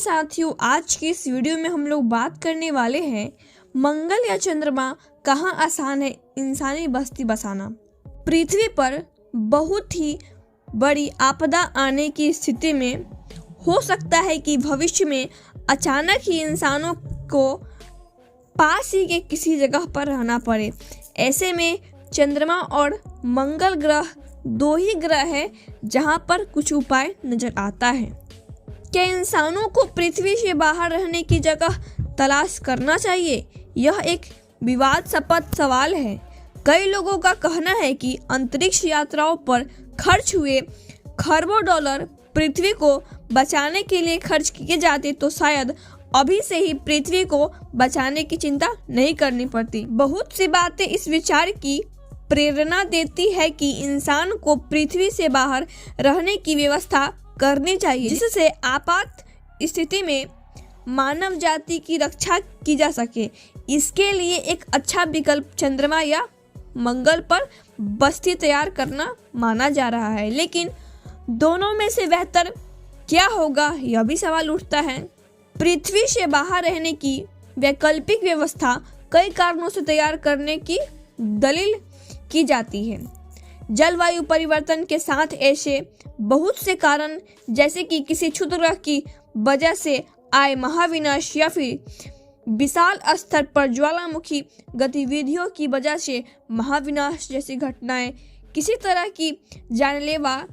साथियों, आज की इस वीडियो में हम लोग बात करने वाले हैं मंगल या चंद्रमा कहाँ आसान है इंसानी बस्ती बसाना। पृथ्वी पर बहुत ही बड़ी आपदा आने की स्थिति में हो सकता है कि भविष्य में अचानक ही इंसानों को पास ही के किसी जगह पर रहना पड़े। ऐसे में चंद्रमा और मंगल ग्रह दो ही ग्रह हैं जहां पर कुछ उपाय नजर आता है। क्या इंसानों को पृथ्वी से बाहर रहने की जगह तलाश करना चाहिए? यह एक विवादास्पद सवाल है। कई लोगों का कहना है कि अंतरिक्ष यात्राओं पर खर्च हुए खरबों डॉलर पृथ्वी को बचाने के लिए खर्च किए जाते तो शायद अभी से ही पृथ्वी को बचाने की चिंता नहीं करनी पड़ती। बहुत सी बातें इस विचार की प्रेरणा देती है कि इंसान को पृथ्वी से बाहर रहने की व्यवस्था करनी चाहिए, जिससे आपात स्थिति में मानव जाति की रक्षा की जा सके। इसके लिए एक अच्छा विकल्प चंद्रमा या मंगल पर बस्ती तैयार करना माना जा रहा है। लेकिन दोनों में से बेहतर क्या होगा, यह भी सवाल उठता है। पृथ्वी से बाहर रहने की वैकल्पिक व्यवस्था कई कारणों से तैयार करने की दलील की जाती है। जलवायु परिवर्तन के साथ ऐसे बहुत से कारण, जैसे कि किसी क्षुद्रग्रह की वजह से आए महाविनाश या फिर विशाल स्तर पर ज्वालामुखी गतिविधियों की वजह से महाविनाश जैसी घटनाएं, किसी तरह की जानलेवा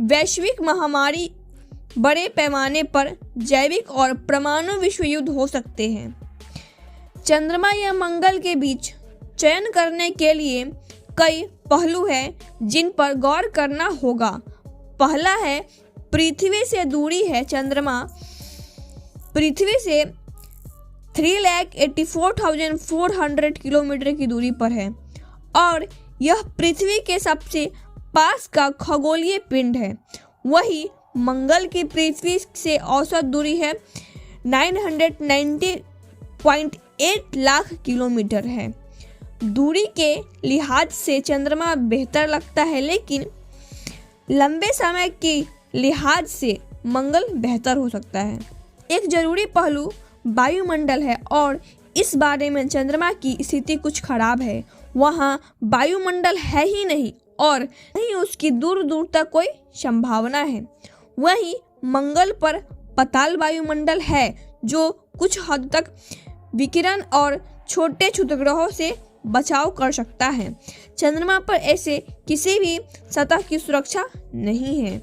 वैश्विक महामारी, बड़े पैमाने पर जैविक और परमाणु विश्व युद्ध हो सकते हैं। चंद्रमा या मंगल के बीच चयन करने के लिए कई पहलू हैं जिन पर गौर करना होगा। पहला है पृथ्वी से दूरी है। चंद्रमा पृथ्वी से 3,84,400 किलोमीटर की दूरी पर है और यह पृथ्वी के सबसे पास का खगोलीय पिंड है। वही मंगल की पृथ्वी से औसत दूरी है 990.8 लाख किलोमीटर है। दूरी के लिहाज से चंद्रमा बेहतर लगता है, लेकिन लंबे समय के लिहाज से मंगल बेहतर हो सकता है। एक जरूरी पहलू वायुमंडल है और इस बारे में चंद्रमा की स्थिति कुछ खराब है। वहाँ वायुमंडल है ही नहीं और नहीं उसकी दूर दूर तक कोई संभावना है। वहीं मंगल पर पाताल वायुमंडल है जो कुछ हद तक विकिरण और छोटे क्षुद्रग्रहों से बचाव कर सकता है। चंद्रमा पर ऐसे किसी भी सतह की सुरक्षा नहीं है।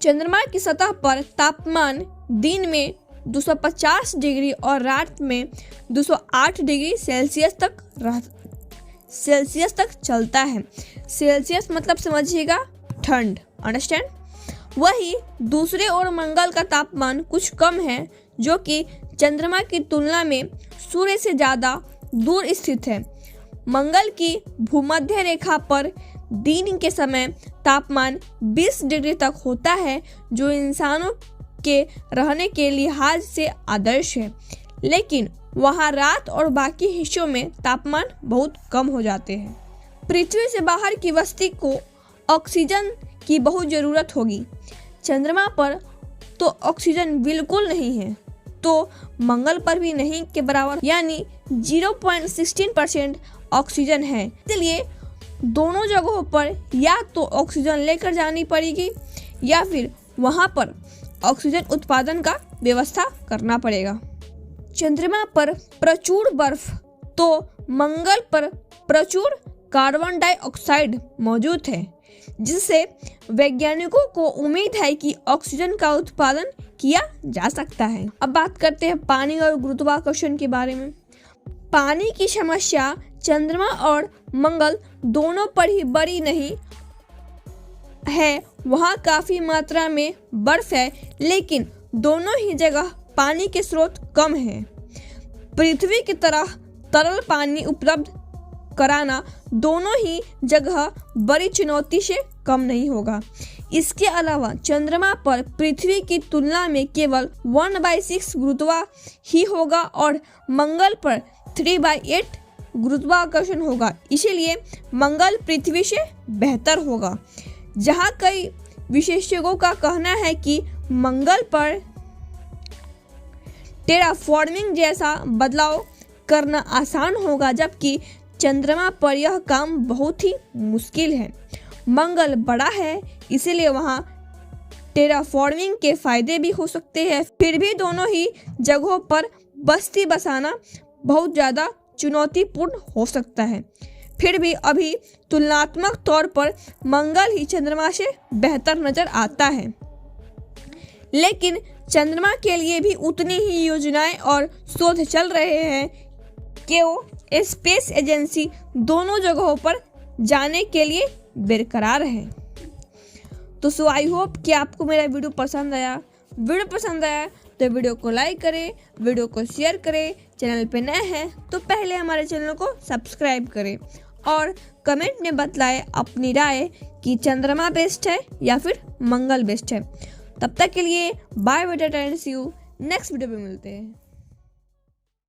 चंद्रमा की सतह पर तापमान दिन में 250 डिग्री और रात में 208 डिग्री सेल्सियस तक चलता है। सेल्सियस मतलब समझिएगा ठंड, अंडरस्टैंड। वही दूसरे ओर मंगल का तापमान कुछ कम है, जो कि चंद्रमा की तुलना में सूर्य से ज़्यादा दूर स्थित है। मंगल की भूमध्य रेखा पर दिन के समय तापमान 20 डिग्री तक होता है, जो इंसानों के रहने के लिहाज से आदर्श है। लेकिन वहाँ रात और बाकी हिस्सों में तापमान बहुत कम हो जाते हैं। पृथ्वी से बाहर की बस्ती को ऑक्सीजन की बहुत ज़रूरत होगी। चंद्रमा पर तो ऑक्सीजन बिल्कुल नहीं है, तो मंगल पर भी नहीं के बराबर, यानी 0.16% ऑक्सीजन है। इसलिए दोनों जगहों पर या तो ऑक्सीजन लेकर जानी पड़ेगी या फिर वहां पर ऑक्सीजन उत्पादन का व्यवस्था करना पड़ेगा। चंद्रमा पर प्रचुर बर्फ तो मंगल पर प्रचुर कार्बन डाइऑक्साइड मौजूद है, जिससे वैज्ञानिकों को उम्मीद है कि ऑक्सीजन का उत्पादन किया जा सकता है। अब बात करते हैं पानी और गुरुत्वाकर्षण के बारे में। पानी की समस्या चंद्रमा और मंगल दोनों पर ही बड़ी नहीं है। वहाँ काफी मात्रा में बर्फ है, लेकिन दोनों ही जगह पानी के स्रोत कम हैं। पृथ्वी की तरह तरल पानी उपलब्ध कराना दोनों ही जगह बड़ी चुनौती से कम नहीं होगा। इसके अलावा चंद्रमा पर पृथ्वी की तुलना में केवल 1/6 गुरुत्वा ही होगा और मंगल पर 3/8 गुरुत्वाकर्षण होगा। इसीलिए मंगल पृथ्वी से बेहतर होगा। जहाँ कई विशेषज्ञों का कहना है कि मंगल पर टेराफॉर्मिंग जैसा बदलाव करना आसान होगा, जबकि चंद्रमा पर यह काम बहुत ही मुश्किल है। मंगल बड़ा है, इसीलिए वहाँ टेराफॉर्मिंग के फायदे भी हो सकते हैं। फिर भी दोनों ही जगहों पर बस्ती बसाना बहुत ज़्यादा चुनौतीपूर्ण हो सकता है। फिर भी अभी तुलनात्मक तौर पर मंगल ही चंद्रमा से बेहतर नजर आता है, लेकिन चंद्रमा के लिए भी उतनी ही योजनाएं और शोध चल रहे हैं कि वो स्पेस एजेंसी दोनों जगहों पर जाने के लिए बरकरार है। तो आई होप कि आपको मेरा वीडियो पसंद आया। तो वीडियो को लाइक करें, वीडियो को शेयर करें। चैनल पे नए हैं तो पहले हमारे चैनल को सब्सक्राइब करें और कमेंट में बतलाएं अपनी राय कि चंद्रमा बेस्ट है या फिर मंगल बेस्ट है। तब तक के लिए बाय बेटा, सी यू नेक्स्ट वीडियो पे मिलते हैं।